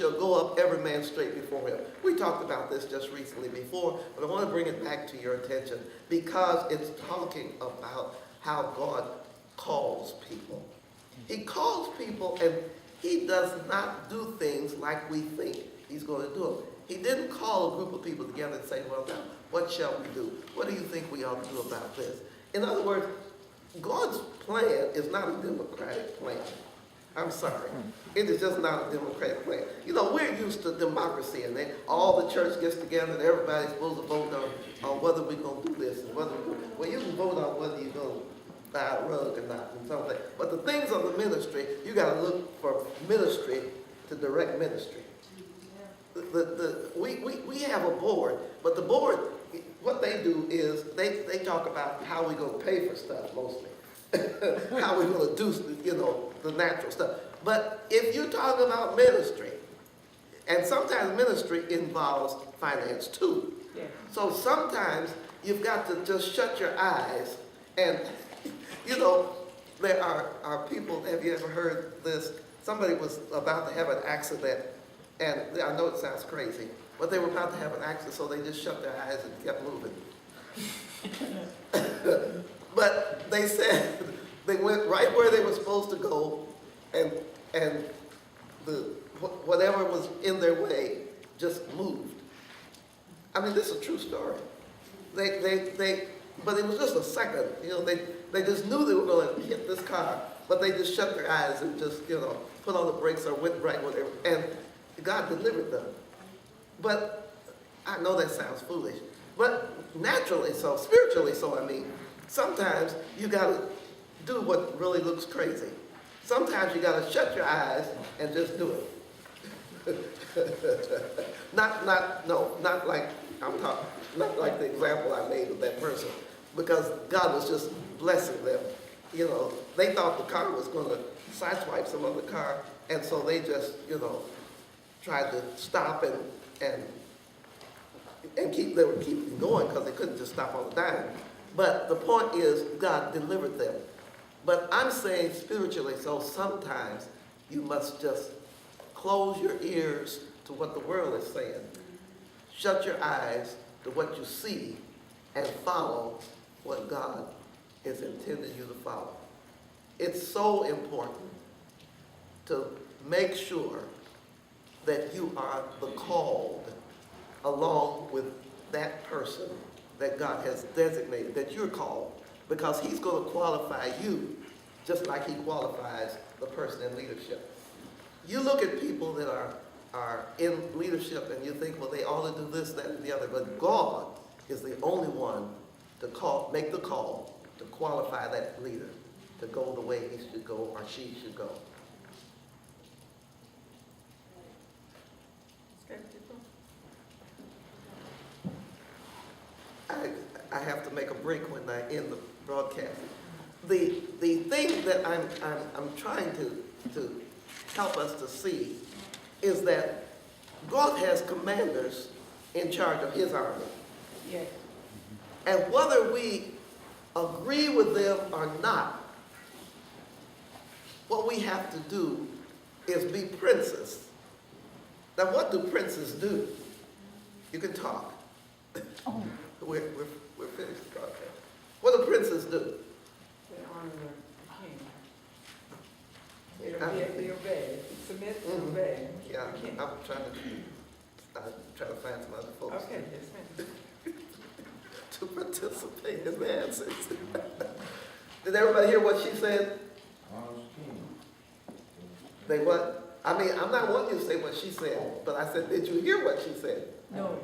shall go up every man straight before him. We talked about this just recently before, but I want to bring it back to your attention because it's talking about how God calls people. He calls people, and he does not do things like we think he's going to do them. He didn't call a group of people together and say, well, now, what shall we do? What do you think we ought to do about this? In other words, God's plan is not a democratic plan. I'm sorry. It is just not a democratic plan. You know, we're used to democracy, and then all the church gets together and everybody's supposed to vote on whether we're going to do this and whether we're going to. Well, you can vote on whether you're going to buy a rug or not and something. But the things of the ministry, you got to look for ministry to direct ministry. We have a board, but the board, what they do is they talk about how we're going to pay for stuff mostly. How we're going to do, you know, the natural stuff. But if you're talking about ministry, and sometimes ministry involves finance too. Yeah. So sometimes you've got to just shut your eyes and, you know, there are people, have you ever heard this? Somebody was about to have an accident, and I know it sounds crazy, but they were about to have an accident, so they just shut their eyes and kept moving. But they said they went right where they were supposed to go, and whatever was in their way just moved. I mean, this is a true story. But it was just a second. You know, they just knew they were going to hit this car, but they just shut their eyes and just, you know, put on the brakes or went right whatever, and God delivered them. But I know that sounds foolish, but naturally so, spiritually so, I mean. Sometimes you got to do what really looks crazy. Sometimes you got to shut your eyes and just do it. not like I'm talking, not like the example I made of that person, because God was just blessing them. You know, they thought the car was going to sideswipe some other car, and so they just, you know, tried to stop and keep going because they couldn't just stop on the dime. But the point is, God delivered them. But I'm saying spiritually, so sometimes you must just close your ears to what the world is saying. Shut your eyes to what you see and follow what God is intending you to follow. It's so important to make sure that you are the called along with that person that God has designated, that you're called, because he's going to qualify you just like he qualifies the person in leadership. You look at people that are in leadership and you think, well, they ought to do this, that, and the other, but God is the only one to make the call to qualify that leader to go the way he should go or she should go. I have to make a break when I end the broadcast. The thing that I'm trying to help us to see is that God has commanders in charge of his army. Yes. And whether we agree with them or not, what we have to do is be princes. Now, what do princes do? You can talk. Oh. We're finished the broadcast. What do princes do? They honor the king. They obey. Submit and obey. Yeah, I'm trying to find some other folks. Okay, yes, ma'am. To participate in the answers. Did everybody hear what she said? They what? I mean, I'm not wanting you to say what she said, but I said, did you hear what she said? No.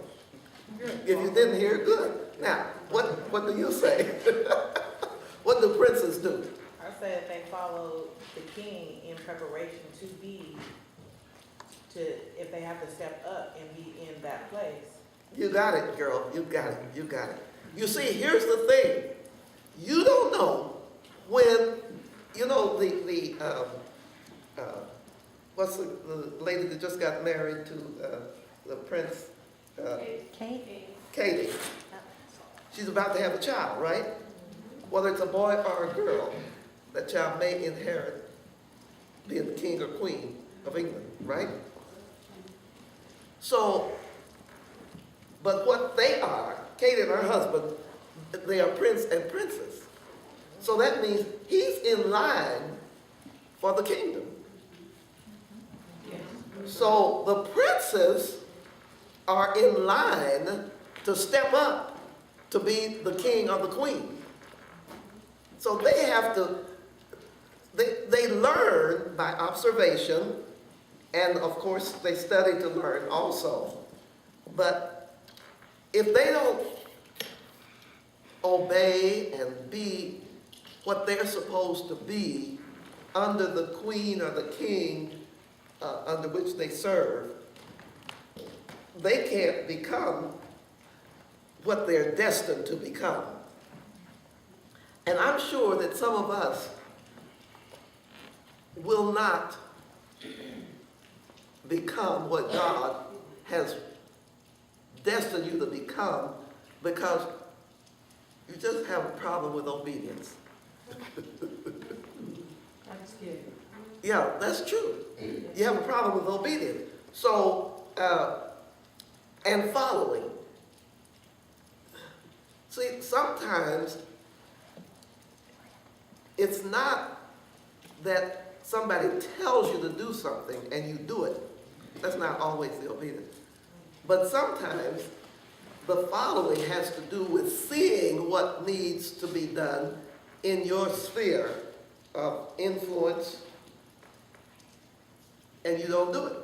If you didn't hear, good. Now, what do you say? What do princes do? I said they follow the king in preparation if they have to step up and be in that place. You got it, girl. You got it. You got it. You see, here's the thing. You don't know when, you know, what's the lady that just got married to the prince? Katie. She's about to have a child, right? Whether it's a boy or a girl, that child may inherit being the king or queen of England, right? So, but what they are, Kate and her husband, they are prince and princess. So that means he's in line for the kingdom. So the princes are in line to step up to be the king or the queen. So they have to, they learn by observation, and of course they study to learn also. But if they don't obey and be what they're supposed to be under the queen or the king under which they serve, they can't become what they're destined to become. And I'm sure that some of us will not become what God has destined you to become because you just have a problem with obedience. That's good. Yeah, that's true. You have a problem with obedience. So, and following. See, sometimes it's not that somebody tells you to do something and you do it. That's not always the obedience. But sometimes the following has to do with seeing what needs to be done in your sphere of influence, and you don't do it.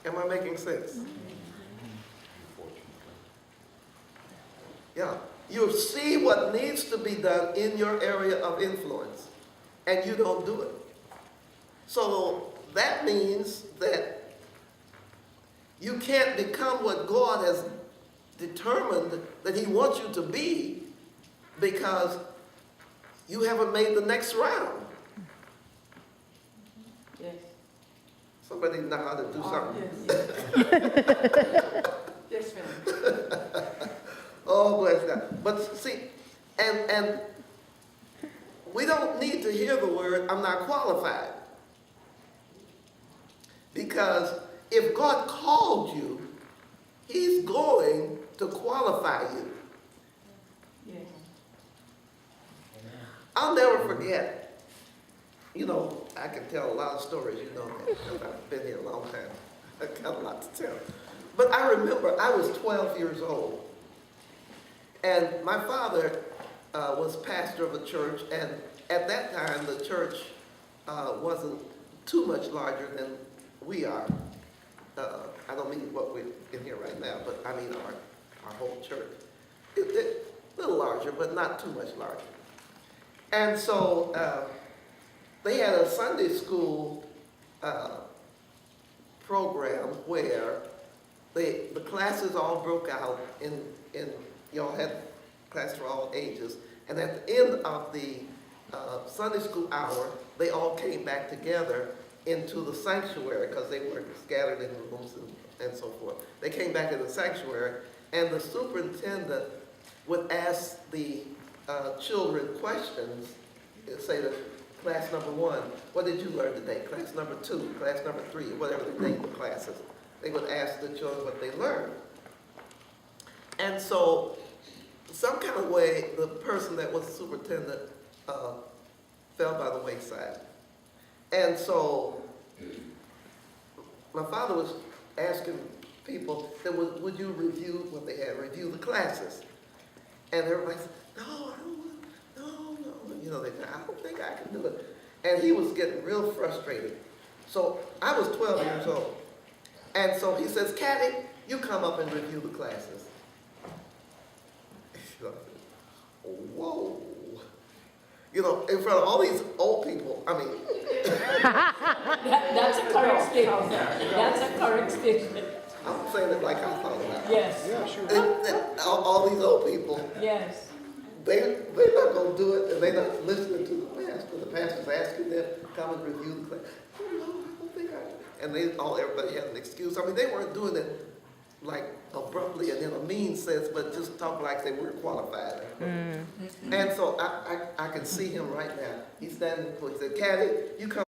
Am I making sense? Yeah. You see what needs to be done in your area of influence, and you don't do it. So that means that you can't become what God has determined that He wants you to be because you haven't made the next round. Yes. Somebody know how to do something. Yes. Yes, ma'am. Oh, bless God. But see, and we don't need to hear the word, I'm not qualified. Because if God called you, He's going to qualify you. Yes. I'll never forget, you know, I can tell a lot of stories, you know that, because I've been here a long time. I've got a lot to tell. But I remember I was 12 years old. And my father was pastor of a church, and at that time the church wasn't too much larger than we are. I don't mean what we're in here right now, but I mean our whole church. A little larger, but not too much larger. And so they had a Sunday school program where the classes all broke out in y'all had classes for all ages, and at the end of the Sunday school hour, they all came back together into the sanctuary because they were scattered in rooms and so forth. They came back in the sanctuary, and the superintendent would ask the children questions, say to class number 1, what did you learn today? Class number 2, class number 3, whatever they named the classes. They would ask the children what they learned. And so, some kind of way, the person that was the superintendent fell by the wayside. And so, my father was asking people, would you review what they had, review the classes? And everybody said, no, I don't want, no. You know, they said, I don't think I can do it. And he was getting real frustrated. So, I was 12 years old. And so he says, Caddy, you come up and review the classes. Whoa. You know, in front of all these old people, I mean. That's a correct statement. That's a correct statement. I'm saying it like I thought about it. Yes, And all these old people, yes. they're not going to do it, and they're not listening to the pastor. The pastor's asking them, come and review the class. Oh, no, I don't think I can. And everybody had an excuse. I mean, they weren't doing it like abruptly and in a mean sense, but just talk like they weren't qualified. And so I can see him right now. He's standing before, he said, Caddy, you come